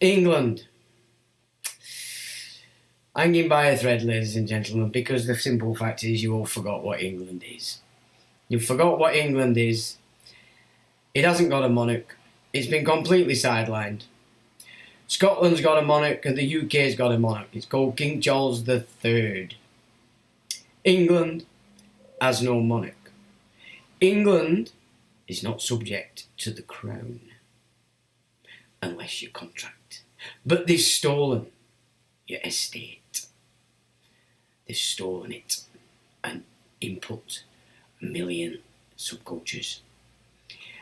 England. Hanging by a thread, ladies and gentlemen, because the simple fact is you all forgot what England is. You forgot what England is. It hasn't got a monarch. It's been completely sidelined. Scotland's got a monarch and the UK's got a monarch. It's called King Charles III. England has no monarch. England is not subject to the crown unless you contract. But they've stolen your estate. They've stolen it and input a million subcultures.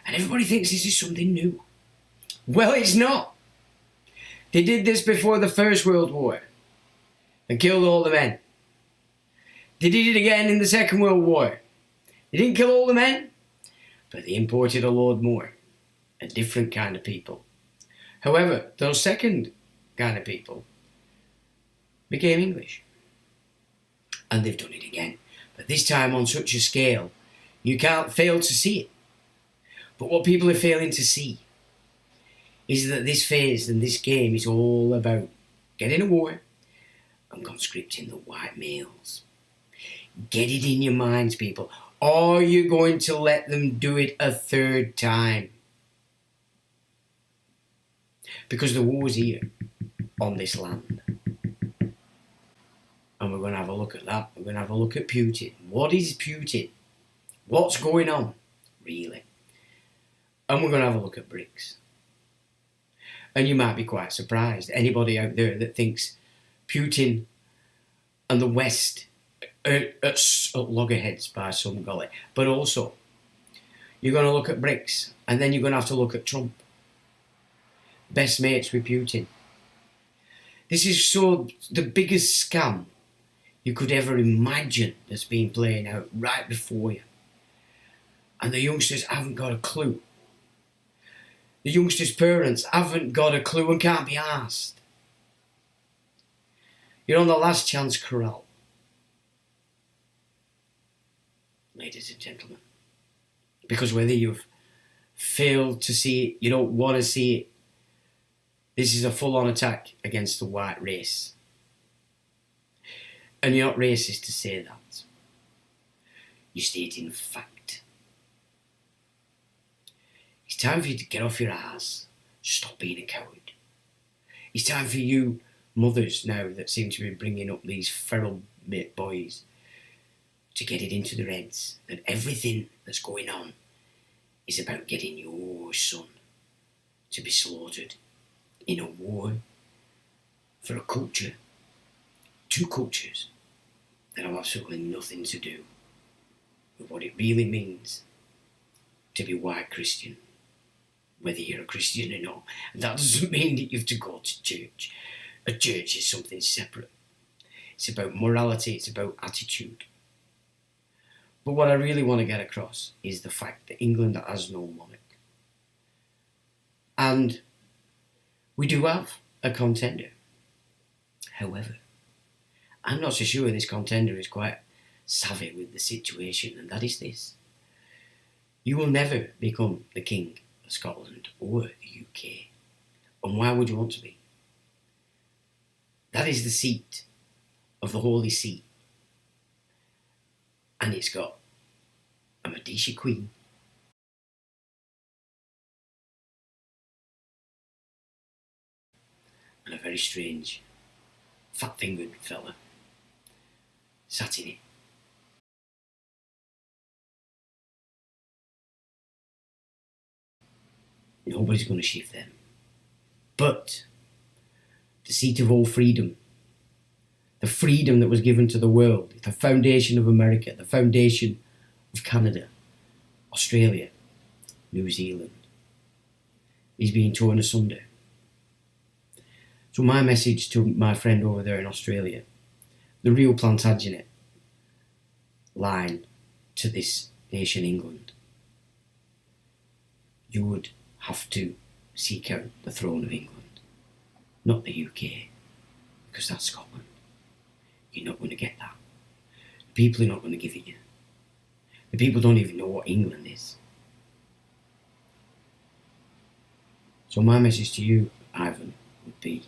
And everybody thinks this is something new. Well, it's not. They did this before the First World War and killed all the men. They did it again in the Second World War. They didn't kill all the men, but they imported a load more, a different kind of people. However, those second kind of people became English. And they've done it again. But this time on such a scale, you can't fail to see it. But what people are failing to see is that this phase and this game is all about getting a war and conscripting the white males. Get it in your minds, people. Are you going to let them do it a third time? Because the war's here on this land. And we're going to have a look at that. We're going to have a look at Putin. What is Putin? What's going on, really? And we're going to have a look at BRICS. And you might be quite surprised. Anybody out there that thinks Putin and the West are at loggerheads by some golly. But also, you're going to look at BRICS. And then you're going to have to look at Trump. Best mates with Putin. This is so the biggest scam you could ever imagine that's been playing out right before you. And the youngsters haven't got a clue. The youngsters' parents haven't got a clue and can't be asked. You're on the last chance corral. Ladies and gentlemen. Because whether you've failed to see it, you don't want to see it, this is a full-on attack against the white race. And you're not racist to say that. You're stating fact. It's time for you to get off your ass. Stop being a coward. It's time for you mothers now that seem to be bringing up these feral boys to get it into their heads that everything that's going on is about getting your son to be slaughtered in a war for a culture, two cultures that have absolutely nothing to do with what it really means to be white Christian, whether you're a Christian or not. And that doesn't mean that you have to go to church. A church is something separate. It's about morality, it's about attitude. But what I really want to get across is the fact that England has no monarch. And we do have a contender. However, I'm not so sure this contender is quite savvy with the situation, and that is this. You will never become the King of Scotland or the UK. And why would you want to be? That is the seat of the Holy See. And it's got a Medici Queen, and a very strange, fat-fingered fella sat in it. Nobody's going to shift them. But the seat of all freedom, the freedom that was given to the world, the foundation of America, the foundation of Canada, Australia, New Zealand, is being torn asunder. So my message to my friend over there in Australia, the real Plantagenet line to this nation, England, you would have to seek out the throne of England, not the UK, because that's Scotland. You're not going to get that. The people are not going to give it you. The people don't even know what England is. So my message to you, Ivan, would be,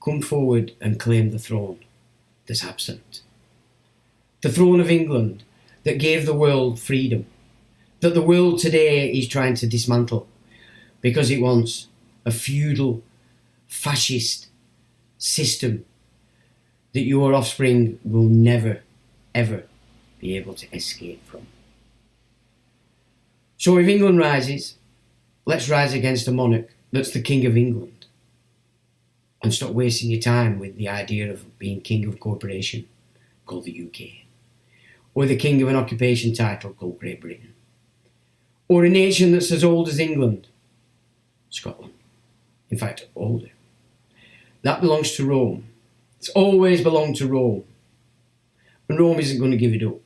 come forward and claim the throne that's absent. The throne of England that gave the world freedom, that the world today is trying to dismantle because it wants a feudal, fascist system that your offspring will never, ever be able to escape from. So if England rises, let's rise against a monarch that's the King of England. And stop wasting your time with the idea of being king of a corporation called the UK. Or the king of an occupation title called Great Britain. Or a nation that's as old as England, Scotland. In fact, older. That belongs to Rome. It's always belonged to Rome. And Rome isn't going to give it up.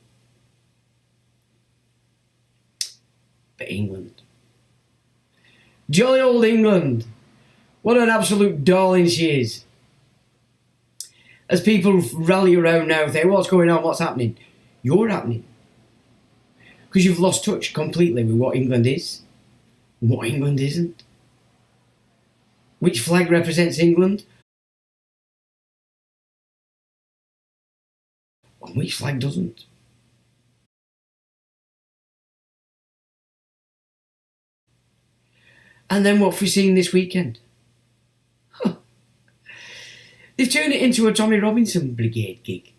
But England. Jolly old England. What an absolute darling she is. As people rally around now and think, what's going on, what's happening? You're happening. Because you've lost touch completely with what England is and what England isn't. Which flag represents England? And which flag doesn't? And then what have we seen this weekend? They've turned it into a Tommy Robinson brigade gig.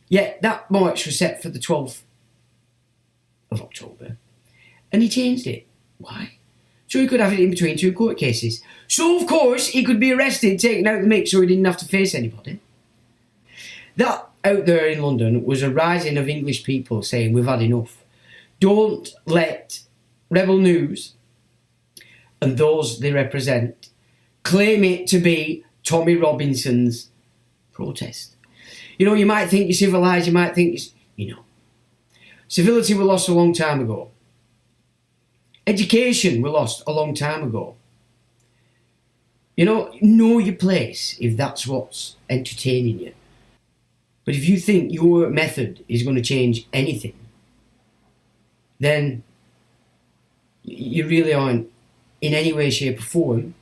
Yeah, that march was set for the 12th of October. And he changed it. Why? So he could have it in between two court cases. So, of course, he could be arrested, taken out of the mix, so he didn't have to face anybody. That, out there in London, was a rising of English people saying, we've had enough. Don't let Rebel News and those they represent claim it to be Tommy Robinson's protest. You know, you might think you're civilised, you might think civility was lost a long time ago. Education was lost a long time ago. Know your place if that's what's entertaining you. But if you think your method is going to change anything, then you really aren't in any way, shape or form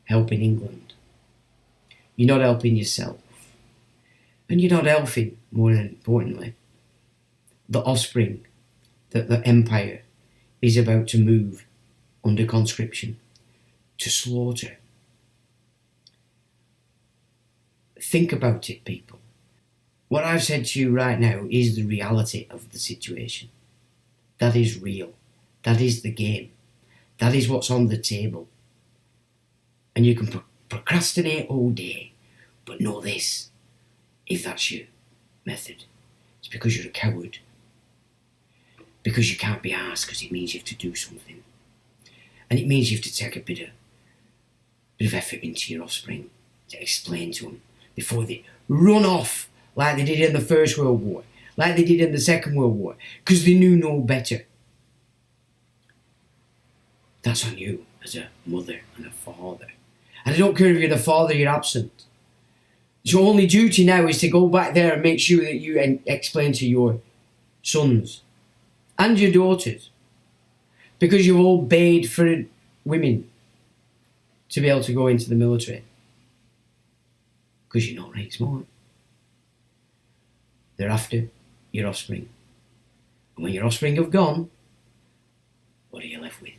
helping England. You're not helping yourself. And you're not helping, more importantly, the offspring that the empire is about to move under conscription to slaughter. Think about it, people. What I've said to you right now is the reality of the situation. That is real. That is the game. That is what's on the table. And you can procrastinate all day, but know this. If that's your method, it's because you're a coward. Because you can't be asked, because it means you have to do something. And it means you have to take a bit of effort into your offspring to explain to them before they run off like they did in the First World War, like they did in the Second World War, because they knew no better. That's on you as a mother and a father. And I don't care if you're the father, you're absent. Your only duty now is to go back there and make sure that you explain to your sons and your daughters, because you've all paid for women to be able to go into the military, because you're not right smart. They're after your offspring. And when your offspring have gone, what are you left with?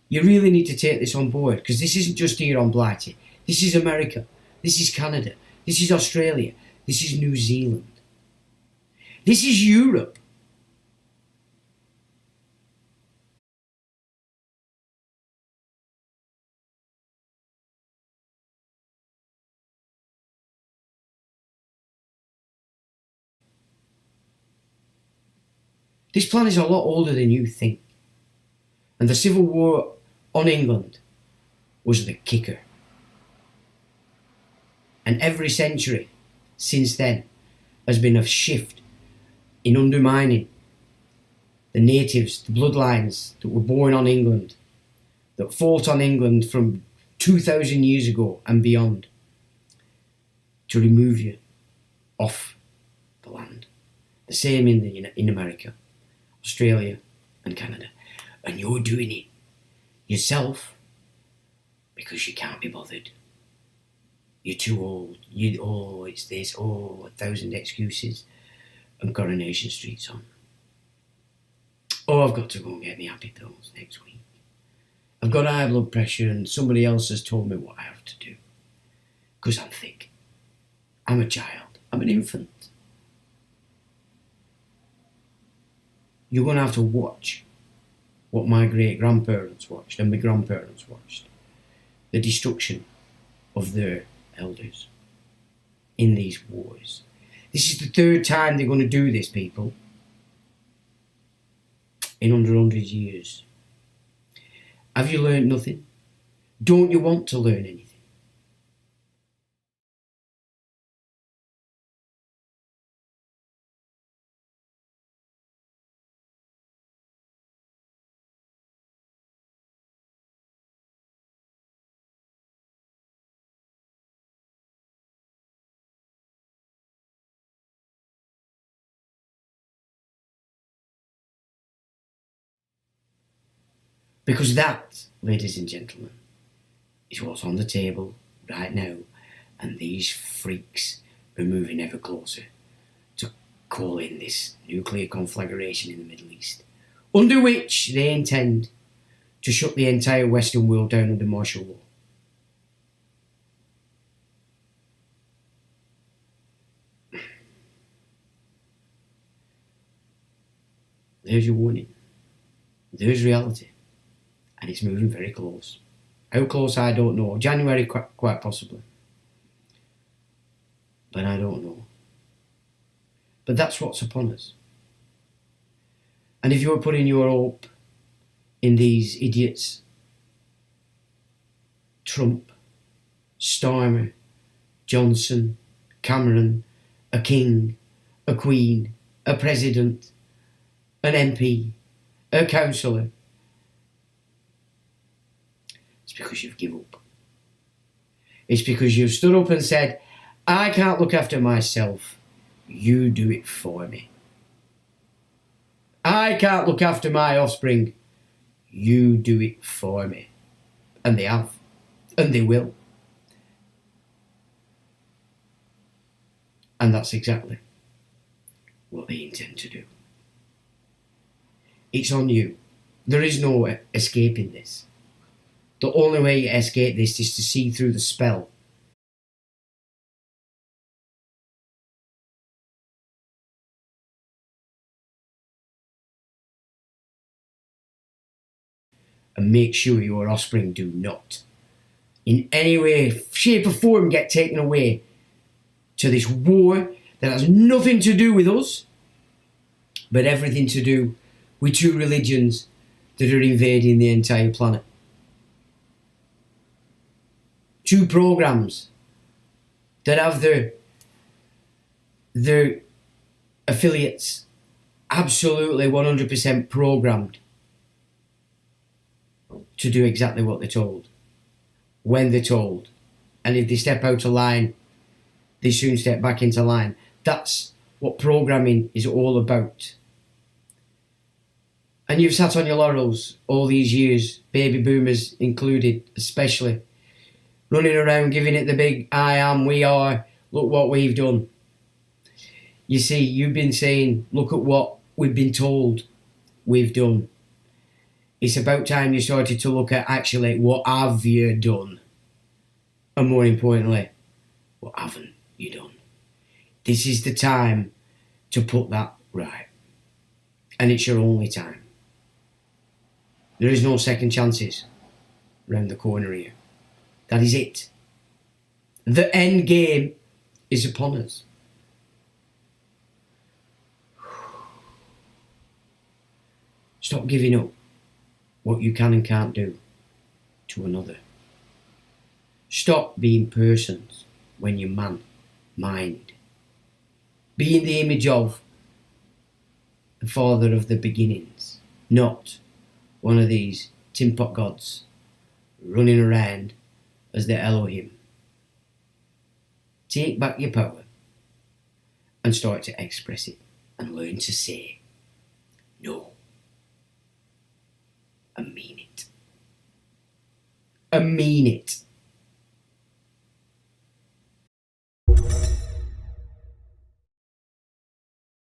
You really need to take this on board, because this isn't just here on Blighty. This is America. This is Canada. This is Australia. This is New Zealand. This is Europe. This plan is a lot older than you think. And the Civil War on England was the kicker. And every century since then has been a shift in undermining the natives, the bloodlines that were born on England, that fought on England from 2,000 years ago and beyond to remove you off the land. The same in America, Australia and Canada. And you're doing it yourself because you can't be bothered. You're too old. It's this, 1,000 excuses. And Coronation Street's on. I've got to go and get me happy pills next week. I've got high blood pressure and somebody else has told me what I have to do. Because I'm thick. I'm a child. I'm an infant. You're going to have to watch what my great-grandparents watched and my grandparents watched. The destruction of their elders in these wars. This is the third time they're going to do this, people. In under 100 years. Have you learned nothing? Don't you want to learn anything? Because that, ladies and gentlemen, is what's on the table right now, and these freaks are moving ever closer to calling this nuclear conflagration in the Middle East, under which they intend to shut the entire Western world down under martial law. There's your warning. There's reality. And it's moving very close. How close, I don't know. January, quite possibly. But I don't know. But that's what's upon us. And if you're putting your hope in these idiots, Trump, Starmer, Johnson, Cameron, a king, a queen, a president, an MP, a councillor, it's because you've given up. It's because you've stood up and said, I can't look after myself. You do it for me. I can't look after my offspring. You do it for me. And they have. And they will. And that's exactly what they intend to do. It's on you. There is no escaping this. The only way you escape this is to see through the spell. And make sure your offspring do not, in any way, shape or form, get taken away to this war that has nothing to do with us, but everything to do with two religions that are invading the entire planet. Two programs that have their affiliates absolutely 100% programmed to do exactly what they're told, when they're told. And if they step out of line, they soon step back into line. That's what programming is all about. And you've sat on your laurels all these years, baby boomers included, especially, running around giving it the big I am, we are, look what we've done. You see, you've been saying, look at what we've been told we've done. It's about time you started to look at actually what have you done? And more importantly, what haven't you done? This is the time to put that right. And it's your only time. There is no second chances around the corner here. That is it. The end game is upon us. Stop giving up what you can and can't do to another. Stop being persons when you're man, mind. Be in the image of the Father of the beginnings, not one of these tin pot gods running around as the Elohim. Take back your power and start to express it and learn to say no and mean it. And mean it.